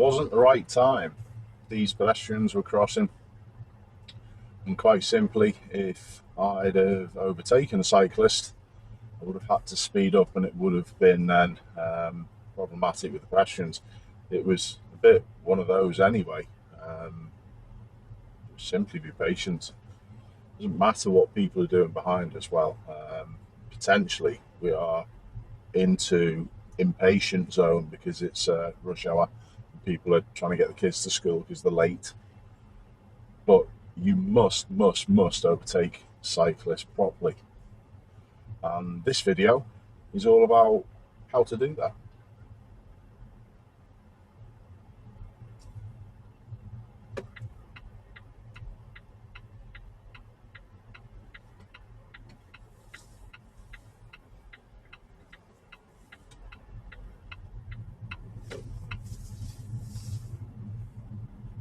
wasn't the right time. These pedestrians were crossing, and quite simply, if I'd have overtaken a cyclist, I would have had to speed up, and it would have been then problematic with the pedestrians. It was a bit one of those anyway. Simply be patient. It doesn't matter what people are doing behind us. Well, potentially we are into impatient zone because it's rush hour and people are trying to get the kids to school because they're late. But you must overtake cyclists properly, and this video is all about how to do that.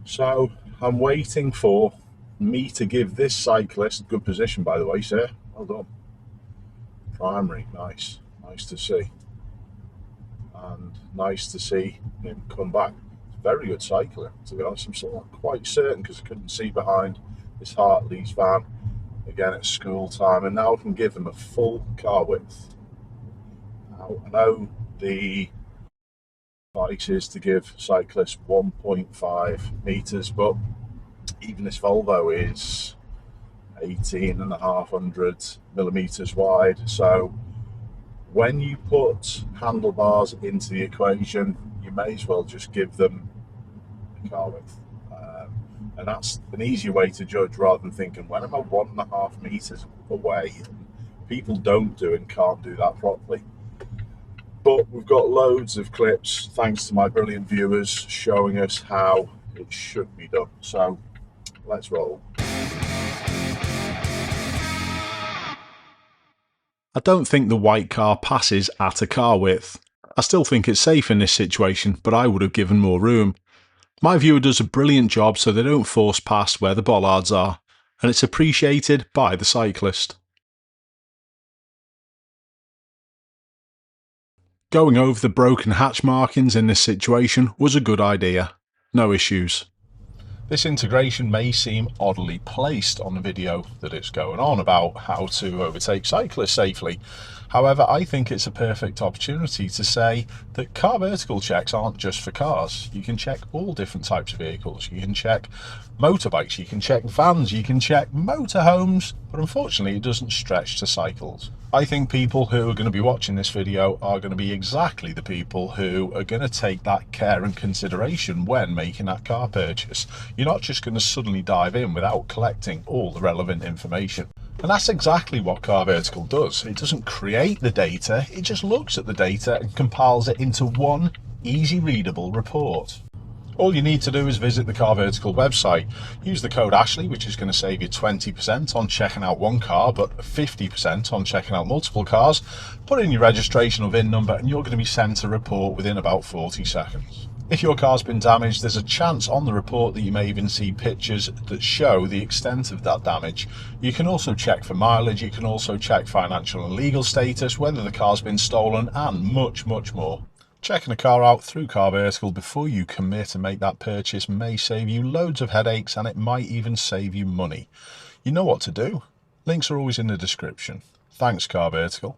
So I'm waiting for me to give this cyclist, good position by the way, sir, well done, primary, nice to see, and nice to see him come back. Very good cycler, to be honest. I'm still not quite certain because I couldn't see behind this Hartley's van again at school time, and now I can give them a full car width. Now I know the advice is to give cyclists 1.5 meters, but even this Volvo is 18,500 millimeters wide. So when you put handlebars into the equation, you may as well just give them a car width. And that's an easier way to judge rather than thinking, when am I 1.5 meters away? People don't do and can't do that properly. But we've got loads of clips, thanks to my brilliant viewers, showing us how it should be done. So let's roll. I don't think the white car passes at a car width. I still think it's safe in this situation, but I would have given more room. My viewer does a brilliant job so they don't force past where the bollards are, and it's appreciated by the cyclist. Going over the broken hatch markings in this situation was a good idea. No issues. This integration may seem oddly placed on the video that it's going on about how to overtake cyclists safely. However, I think it's a perfect opportunity to say that car vertical checks aren't just for cars. You can check all different types of vehicles. You can check motorbikes, you can check vans, you can check motorhomes, but unfortunately it doesn't stretch to cycles. I think people who are going to be watching this video are going to be exactly the people who are going to take that care and consideration when making that car purchase. You're not just going to suddenly dive in without collecting all the relevant information. And that's exactly what Car Vertical does. It doesn't create the data, it just looks at the data and compiles it into one easy readable report. All you need to do is visit the Car Vertical website. Use the code Ashley, which is going to save you 20% on checking out one car, but 50% on checking out multiple cars. Put in your registration or VIN number and you're going to be sent a report within about 40 seconds. If your car's been damaged, there's a chance on the report that you may even see pictures that show the extent of that damage. You can also check for mileage, you can also check financial and legal status, whether the car's been stolen, and much more. Checking a car out through Car Vertical before you commit and make that purchase may save you loads of headaches, and it might even save you money. You know what to do. Links are always in the description. Thanks, Car Vertical.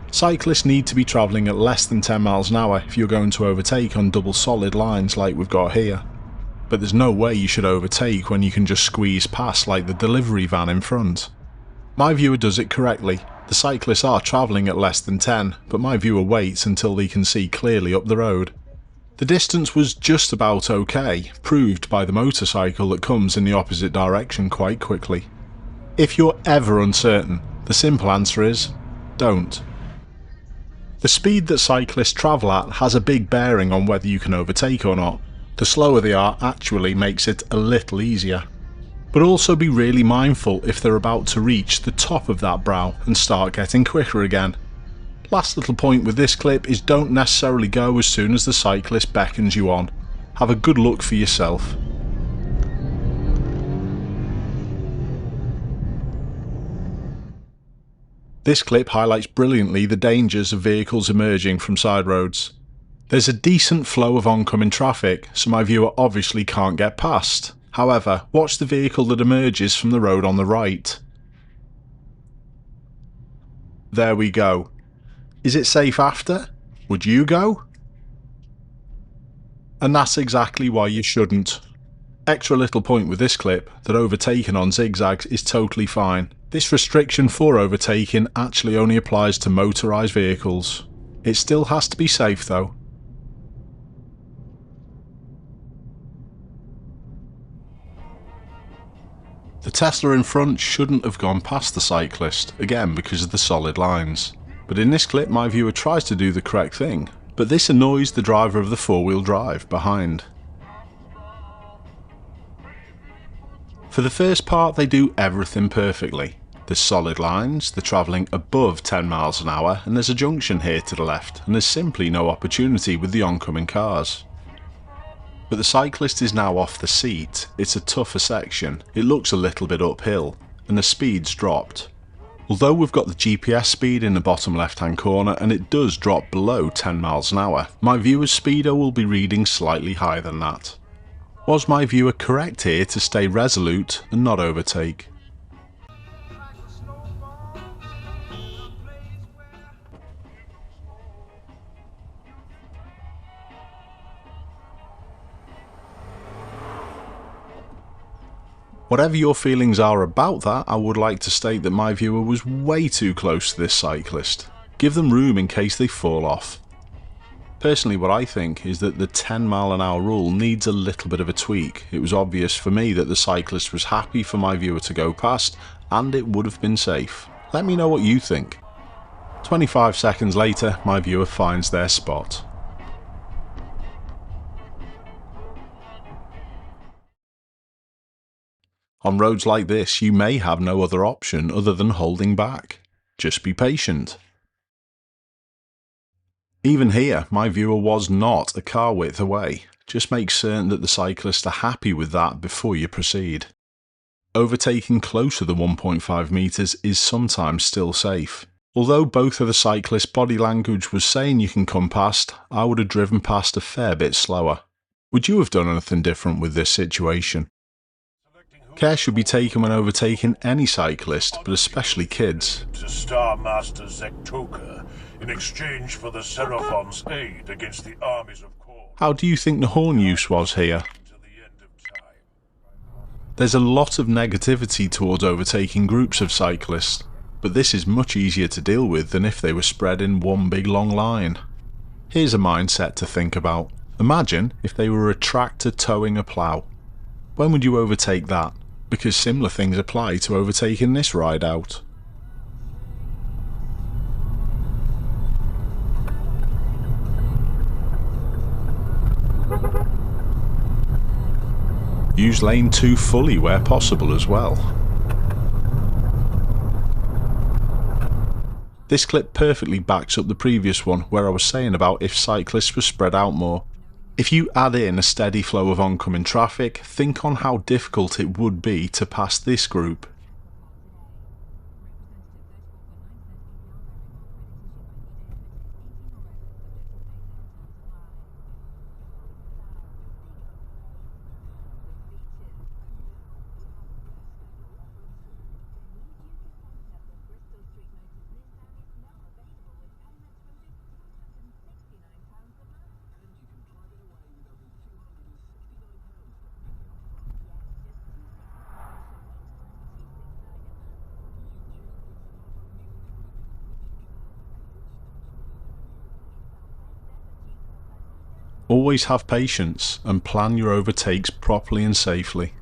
Cyclists need to be travelling at less than 10 miles an hour if you're going to overtake on double solid lines like we've got here. But there's no way you should overtake when you can just squeeze past like the delivery van in front. My viewer does it correctly. The cyclists are travelling at less than 10, but my viewer waits until they can see clearly up the road. The distance was just about okay, proved by the motorcycle that comes in the opposite direction quite quickly. If you're ever uncertain, the simple answer is, don't. The speed that cyclists travel at has a big bearing on whether you can overtake or not. The slower they are actually makes it a little easier. But also be really mindful if they're about to reach the top of that brow and start getting quicker again. Last little point with this clip is don't necessarily go as soon as the cyclist beckons you on. Have a good look for yourself. This clip highlights brilliantly the dangers of vehicles emerging from side roads. There's a decent flow of oncoming traffic, so my viewer obviously can't get past. However, watch the vehicle that emerges from the road on the right. There we go. Is it safe after? Would you go? And that's exactly why you shouldn't. Extra little point with this clip, that overtaking on zigzags is totally fine. This restriction for overtaking actually only applies to motorised vehicles. It still has to be safe though. The Tesla in front shouldn't have gone past the cyclist, again because of the solid lines. But in this clip my viewer tries to do the correct thing, but this annoys the driver of the four-wheel drive behind. For the first part they do everything perfectly. There's solid lines, they're travelling above 10 miles an hour, and there's a junction here to the left, and there's simply no opportunity with the oncoming cars. But the cyclist is now off the seat, it's a tougher section, it looks a little bit uphill, and the speed's dropped. Although we've got the GPS speed in the bottom left hand corner and it does drop below 10 miles an hour, my viewer's speedo will be reading slightly higher than that. Was my viewer correct here to stay resolute and not overtake? Whatever your feelings are about that, I would like to state that my viewer was way too close to this cyclist. Give them room in case they fall off. Personally, what I think is that the 10 mile an hour rule needs a little bit of a tweak. It was obvious for me that the cyclist was happy for my viewer to go past, and it would have been safe. Let me know what you think. 25 seconds later, my viewer finds their spot. On roads like this, you may have no other option other than holding back. Just be patient. Even here, my viewer was not a car width away. Just make certain that the cyclists are happy with that before you proceed. Overtaking closer than 1.5 metres is sometimes still safe. Although both of the cyclists' body language was saying you can come past, I would have driven past a fair bit slower. Would you have done anything different with this situation? Care should be taken when overtaking any cyclist, but especially kids. To Star Master Zektoka in exchange for the Seraphon's aid against the armies of Kor. How do you think the horn use was here? There's a lot of negativity towards overtaking groups of cyclists, but this is much easier to deal with than if they were spread in one big long line. Here's a mindset to think about. Imagine if they were a tractor towing a plough. When would you overtake that? Because similar things apply to overtaking this ride out. Use lane 2 fully where possible as well. This clip perfectly backs up the previous one where I was saying about if cyclists were spread out more. If you add in a steady flow of oncoming traffic, think on how difficult it would be to pass this group. Always have patience and plan your overtakes properly and safely.